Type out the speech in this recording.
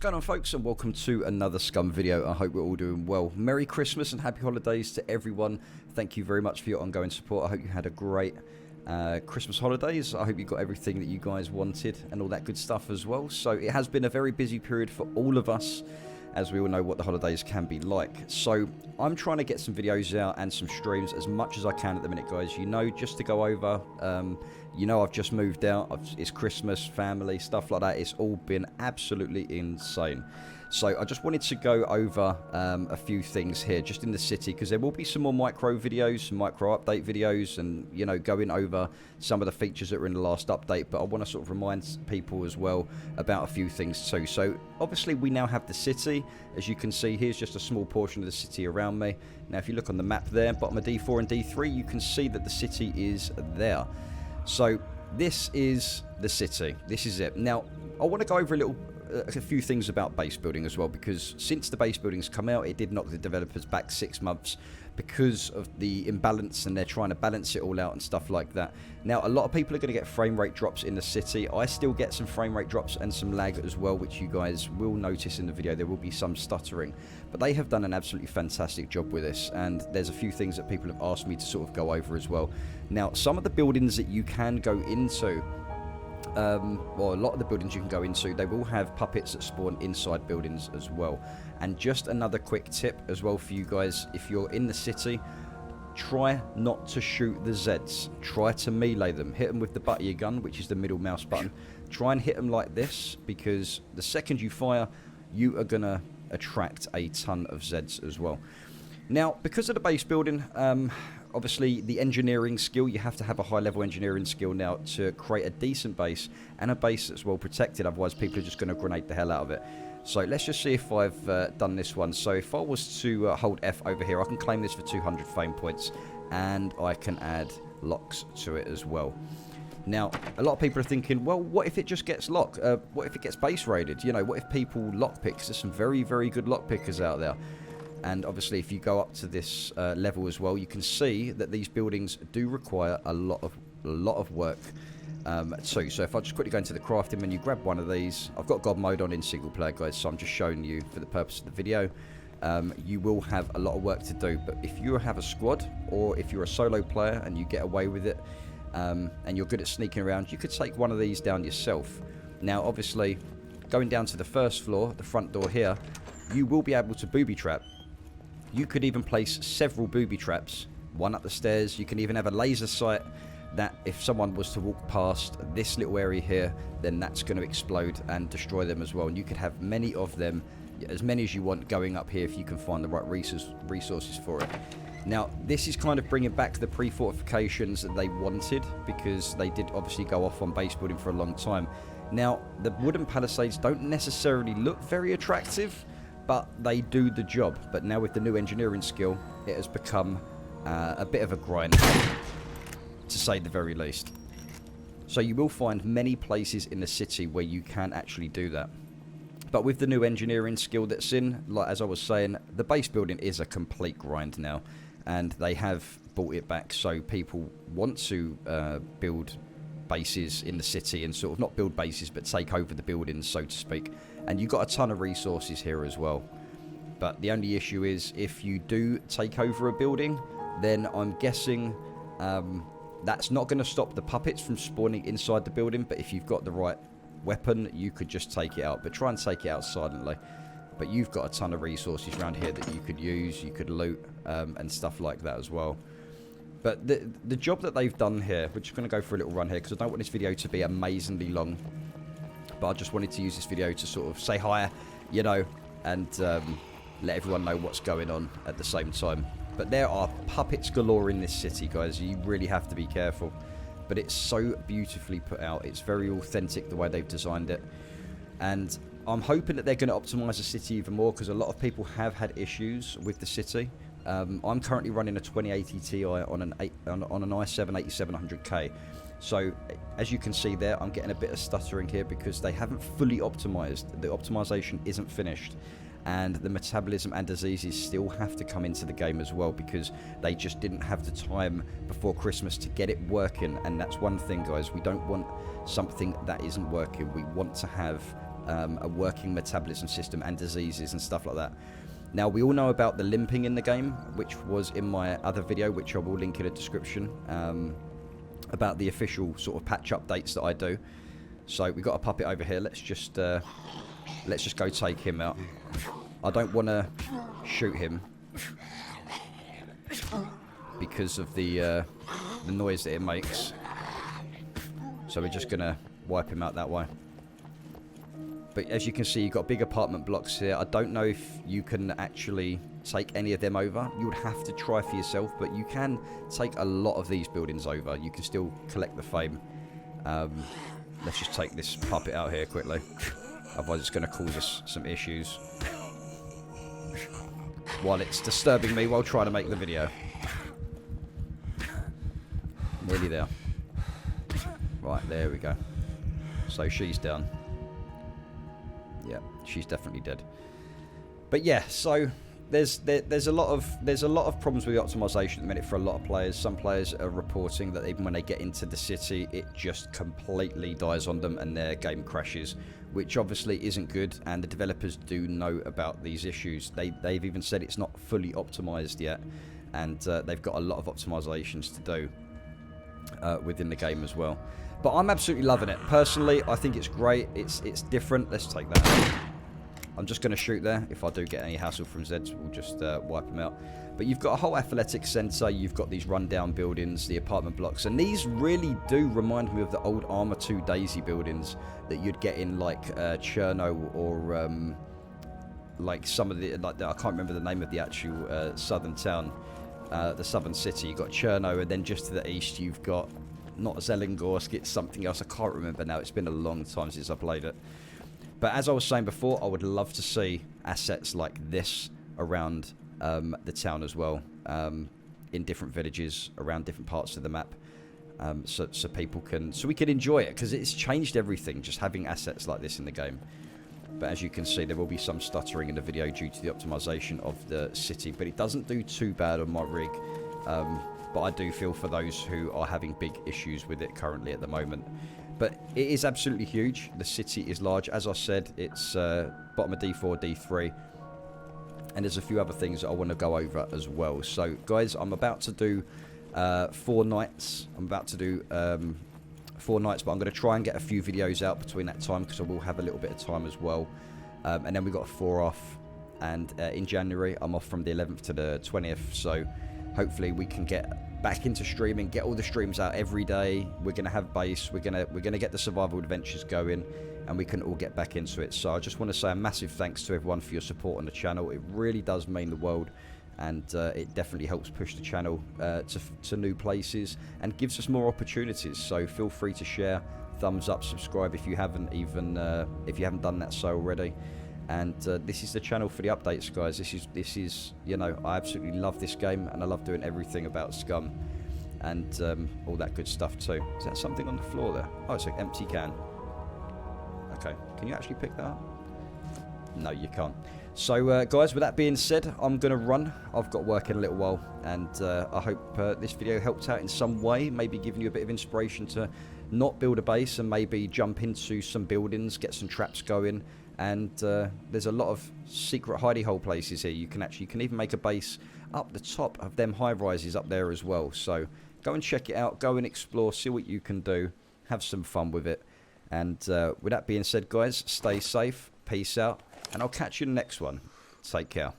going on, folks, and welcome to another Scum video. I hope we're all doing well. Merry Christmas and happy holidays to everyone. Thank you very much for your ongoing support. I hope you had a great Christmas holidays. I hope you got everything that you guys wanted and all that good stuff as well. So it has been a very busy period for all of us, as we all know what the holidays can be like. So I'm trying to get some videos out and some streams as much as I can at the minute, guys. You know, just to go over, you know, I've just moved out. It's Christmas, family, stuff like that. It's all been absolutely insane. So I just wanted to go over a few things here just in the city, because there will be some more micro videos, some micro update videos, and, you know, going over some of the features that were in the last update. But I want to sort of remind people as well about a few things too. So obviously we now have the city. As you can see, here's just a small portion of the city around me. Now if you look on the map there, bottom of D4 and D3, you can see that the city is there. So this is the city. This is it. Now I want to go over a few things about base building as well, because since the base building's come out, it did knock the developers back 6 months because of the imbalance, and they're trying to balance it all out and stuff like that. Now a lot of people are going to get frame rate drops in the city. I still get some frame rate drops and some lag as well, which you guys will notice in the video. There will be some stuttering, but they have done an absolutely fantastic job with this, and there's a few things that people have asked me to sort of go over as well. Now some of the buildings that you can go into, well, a lot of the buildings you can go into, they will have puppets that spawn inside buildings as well. And just another quick tip as well for you guys: if you're in the city, try not to shoot the Zeds. Try to melee them. Hit them with the butt of your gun, which is the middle mouse button. Try and hit them like this, because the second you fire, you are going to attract a ton of Zeds as well. Now, because of the base building, obviously the engineering skill, you have to have a high level engineering skill now to create a decent base, and a base that's well protected. Otherwise people are just going to grenade the hell out of it. So let's just see if I've done this one. So if I was to hold F over here, I can claim this for 200 fame points, and I can add locks to it as well. Now a lot of people are thinking, well, what if it just gets locked? What if it gets base raided? You know, what if people lockpick? There's some very, very good lockpickers out there. And obviously if you go up to this level as well, you can see that these buildings do require a lot of work too. So if I just quickly go into the crafting menu, grab one of these. I've got God mode on in single player, guys, so I'm just showing you for the purpose of the video. You will have a lot of work to do, but if you have a squad, or if you're a solo player and you get away with it, and you're good at sneaking around, you could take one of these down yourself. Now obviously going down to the first floor, the front door here, you will be able to booby trap. You could even place several booby traps, one up the stairs. You can even have a laser sight that if someone was to walk past this little area here, then that's going to explode and destroy them as well. And you could have many of them, as many as you want, going up here if you can find the right resources for it. Now this is kind of bringing back the pre-fortifications that they wanted, because they did obviously go off on base building for a long time. Now the wooden palisades don't necessarily look very attractive, but they do the job. But now with the new engineering skill, it has become a bit of a grind, to say the very least. So you will find many places in the city where you can actually do that. But with the new engineering skill that's in, like as I was saying, the base building is a complete grind now, and they have brought it back so people want to build bases in the city, and sort of not build bases but take over the buildings, so to speak. And you've got a ton of resources here as well. But the only issue is, if you do take over a building, then I'm guessing that's not going to stop the puppets from spawning inside the building. But if you've got the right weapon, you could just take it out, but try and take it out silently. But you've got a ton of resources around here that you could use, you could loot, and stuff like that as well. But the job that they've done here, we're just going to go for a little run here, because I don't want this video to be amazingly long. But I just wanted to use this video to sort of say hi, you know, and let everyone know what's going on at the same time. But there are puppets galore in this city, guys. You really have to be careful. But it's so beautifully put out. It's very authentic the way they've designed it. And I'm hoping that they're going to optimize the city even more, because a lot of people have had issues with the city. I'm currently running a 2080 Ti on an i7 8700K. So as you can see there, I'm getting a bit of stuttering here because they haven't fully optimized. The optimization isn't finished, and the metabolism and diseases still have to come into the game as well, because they just didn't have the time before Christmas to get it working. And that's one thing, guys, we don't want something that isn't working. We want to have a working metabolism system and diseases and stuff like that. Now, we all know about the limping in the game, which was in my other video, which I will link in the description, about the official sort of patch updates that I do. So we've got a puppet over here. Let's just go take him out. I don't want to shoot him because of the noise that it makes. So we're just going to wipe him out that way. But as you can see, you've got big apartment blocks here. I don't know if you can actually take any of them over. You would have to try for yourself, but you can take a lot of these buildings over. You can still collect the fame. Let's just take this puppet out here quickly. Otherwise it's going to cause us some issues while it's disturbing me while trying to make the video. Nearly there. Right, there we go. So she's down. Yeah, she's definitely dead. But yeah, so there's a lot of problems with the optimization at the minute for a lot of players. Some players are reporting that even when they get into the city, it just completely dies on them and their game crashes, which obviously isn't good. And the developers do know about these issues. They've even said it's not fully optimized yet, and they've got a lot of optimizations to do within the game as well. But I'm absolutely loving it. Personally, I think it's great. It's different. Let's take that. I'm just going to shoot there. If I do get any hassle from Zeds, we'll just wipe them out. But you've got a whole athletic centre. You've got these rundown buildings, the apartment blocks. And these really do remind me of the old Arma 2 Daisy buildings that you'd get in, like, Cherno or, like, some of the... I can't remember the name of the actual southern town. The southern city. You've got Cherno, and then just to the east, you've got... not Zelengorsk, it's something else. I can't remember now. It's been a long time since I played it. But as I was saying before, I would love to see assets like this around the town as well, in different villages around different parts of the map, so we can enjoy it, because it's changed everything just having assets like this in the game. But as you can see, there will be some stuttering in the video due to the optimization of the city, but it doesn't do too bad on my rig. But I do feel for those who are having big issues with it currently at the moment. But it is absolutely huge. The city is large. As I said, it's bottom of D4, D3. And there's a few other things that I want to go over as well. So, guys, I'm about to do 4 nights. I'm about to do 4 nights, but I'm going to try and get a few videos out between that time, because I will have a little bit of time as well. And then we've got 4 off. And in January, I'm off from the 11th to the 20th. So... hopefully we can get back into streaming, get all the streams out every day. We're gonna have base. We're gonna get the survival adventures going, and we can all get back into it. So I just want to say a massive thanks to everyone for your support on the channel. It really does mean the world, and it definitely helps push the channel to new places and gives us more opportunities. So feel free to share, thumbs up, subscribe if you haven't done that so already. And this is the channel for the updates, guys. This is, you know, I absolutely love this game, and I love doing everything about Scum and all that good stuff too. Is that something on the floor there? Oh, it's an empty can. Okay, can you actually pick that up? No, you can't. So, guys, with that being said, I'm going to run. I've got work in a little while, and I hope this video helped out in some way, maybe giving you a bit of inspiration to not build a base and maybe jump into some buildings, get some traps going. And there's a lot of secret hidey hole places here. You can even make a base up the top of them high rises up there as well. So go and check it out. Go and explore. See what you can do. Have some fun with it. And with that being said, guys, stay safe. Peace out. And I'll catch you in the next one. Take care.